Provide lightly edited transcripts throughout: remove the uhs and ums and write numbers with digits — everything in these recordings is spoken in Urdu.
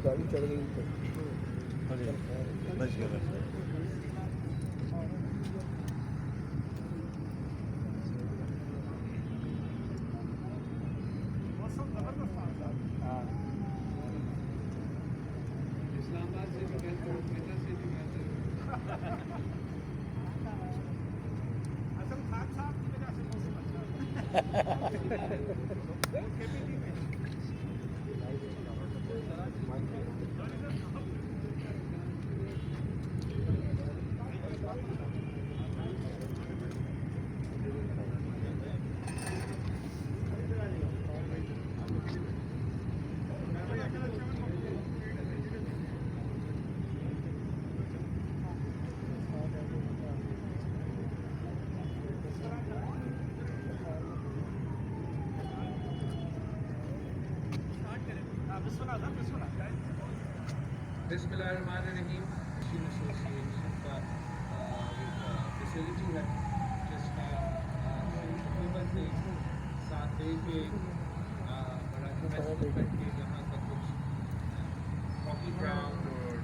گاڑی چڑھ گئی تو بچ گیا اسلام آباد سے بھی بہتر کوئٹہ سے بھی بہتر اصل خان صاحب کی وجہ سے موسم اچھا بسم اللہ الرحمن الرحیم. مشین ایسوسیشن کا ایک فیسلٹی ہے جس کا حکومت نے ساتھ دے کے بڑا انویسٹمنٹ کر کے یہاں کا کچھ ہاکی گراؤنڈ اور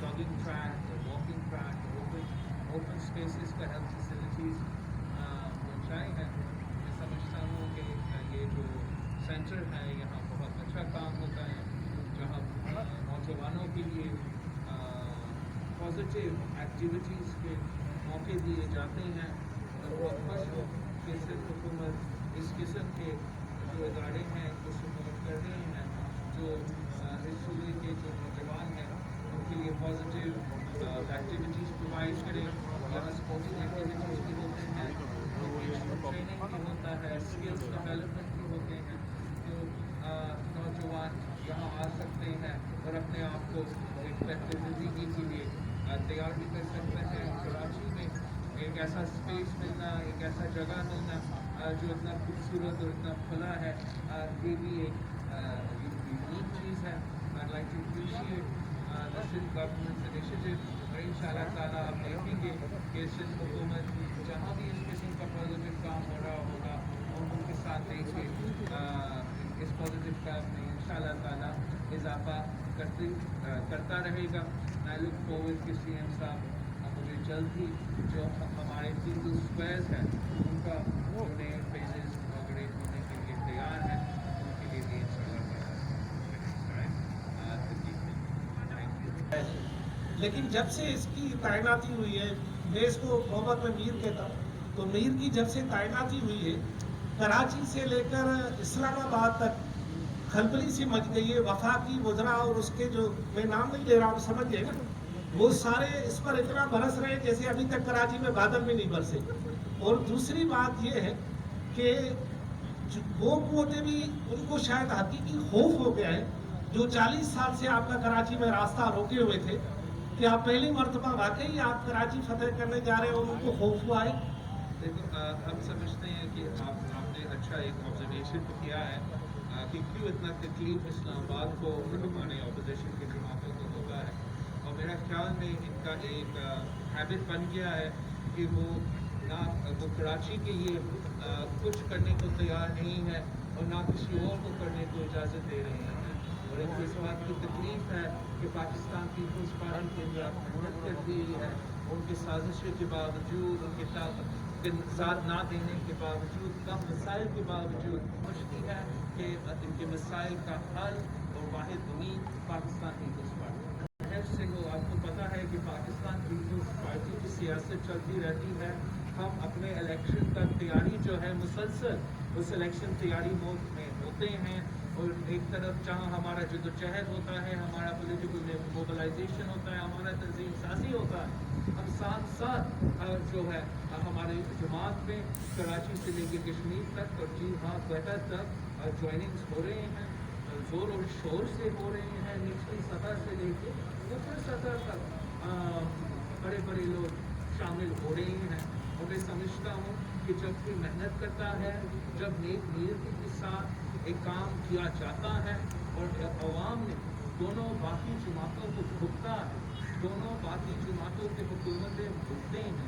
جاگنگ ٹریک اور واکنگ ٹریک اوپن اسپیسز کا ہیلتھ فیسلٹیز پہنچائے ہیں. میں سمجھتا ہوں کہ یہ جو سینٹر ہے یہاں بہت اچھا کام ہوتا ہے جہاں نوجوانوں کے لیے پازیٹیو ایکٹیویٹیز کے موقع دیے جاتے ہیں. اور بہت خوش ہوں کہ صرف حکومت اس قسم کے جو ادارے ہیں کو سپورٹ کر رہے ہیں جو اس صوبے کے جو نوجوان ہیں ان کے لیے پازیٹیو ایکٹیویٹیز پرووائڈ کریں. یہاں اسپورٹنگ ایکٹیویٹیز بھی ہوتے ہیں, ٹریننگ بھی ہوتا ہے, اسکلس ڈیولپمنٹ بھی ہوتے ہیں. تو نوجوان یہاں آ سکتے ہیں اور اپنے آپ کو ایک بہتر زندگی کے لیے تیار بھی کر سکتے ہیں. کراچی میں ایک ایسا اسپیس ملنا, ایک ایسا جگہ ملنا جو اتنا خوبصورت اور اتنا کھلا ہے, یہ بھی ایک یونیک چیز ہے. I'd like to appreciate the Sindh government's initiative. اور ان شاء اللہ تعالیٰ آپ دیکھیں گے کہ سندھ حکومت جہاں بھی اس قسم کا پازیٹیو کام ہو رہا ہوگا اور ان کے ساتھ دیکھ کے اس پازیٹیو کام میں ان شاء اللہ تعالیٰ اضافہ کرتا رہے گا. میں لک فارورڈ کہ سی ایم صاحب مجھے جلد ہی جو ہمارے تین اسکوائرز ہیں ان کا نئے فیزز انوگریٹ ہونے کے لیے تیار ہیں, ان کے لیے بھی ان شاء اللہ تعالیٰ. لیکن جب سے اس کی تعیناتی ہوئی ہے, میں اس کو محمد میں میر کہتا ہوں, تو میر کی جب سے تعیناتی ہوئی ہے کراچی سے لے کر اسلام آباد تک کھلبلی سے مچ گئی ہے. وفاقی وزراء اور اس کے جو میں نام نہیں لے رہا ہوں سمجھ گئے نا, وہ سارے اس پر اتنا برس رہے ہیں جیسے ابھی تک کراچی میں بادل بھی نہیں برسے. اور دوسری بات یہ ہے کہ وہ قوتیں بھی ان کو شاید حقیقی خوف ہو گیا ہے جو 40 سال سے آپ کا کراچی میں راستہ روکے ہوئے تھے کہ آپ پہلی مرتبہ واقعی آپ کراچی فتح کرنے جا رہے ہیں اور ان کو خوف ہوا ہے. دیکھو ہم سمجھتے ہیں کہ آپ نے اچھا ایک آبزرویشن کیا ہے کہ کیوں اتنا تکلیف اسلام آباد کو ہمارے اپوزیشن کے جماعتوں کو ہوتا ہے. اور میرا خیال میں ان کا ایک ہیبٹ بن گیا ہے کہ وہ کراچی کے لیے کچھ کرنے کو تیار نہیں ہے اور نہ کسی اور کو کرنے کو اجازت دے رہے ہیں. اور ان کو اس بات کی تکلیف ہے کہ پاکستان پیپلز پارٹی کے اندر محنت کرتی ہے, ان کی سازشوں کے باوجود, ان کے ساتھ نہ دینے کے باوجود, کم مسائل کے باوجود مشکل ہے کہ ان کے مسائل کا حل اور واحد امید پاکستان پیپلز پارٹی سے ہو. آپ کو پتہ ہے کہ پاکستان پیپلز پارٹی کی سیاست چلتی رہتی ہے. ہم اپنے الیکشن کا تیاری جو ہے مسلسل اس الیکشن تیاری موڈ میں ہوتے ہیں, اور ایک طرف جہاں ہمارا جدوجہد ہوتا ہے, ہمارا پولیٹیکل موبلائزیشن ہوتا ہے, ہمارا تنظیم سازی ہوتا ہے, ہم ساتھ ساتھ جو ہے ہمارے جماعت میں کراچی سے لے کے کشمیر تک اور جی ہاں کوئٹہ تک جوائننگس ہو رہے ہیں, زور اور شور سے ہو رہے ہیں, نچلی سطح سے لے کے اوپر سطح تک بڑے بڑے لوگ شامل ہو رہے ہیں. اور میں سمجھتا ہوں کہ جب کوئی محنت کرتا ہے, جب نیک نیتی کے ساتھ ایک کام کیا جاتا ہے اور عوام نے دونوں باقی جماعتوں کو بھگتا ہے, دونوں باقی جماعتوں کے حکومتیں بھگتے ہیں,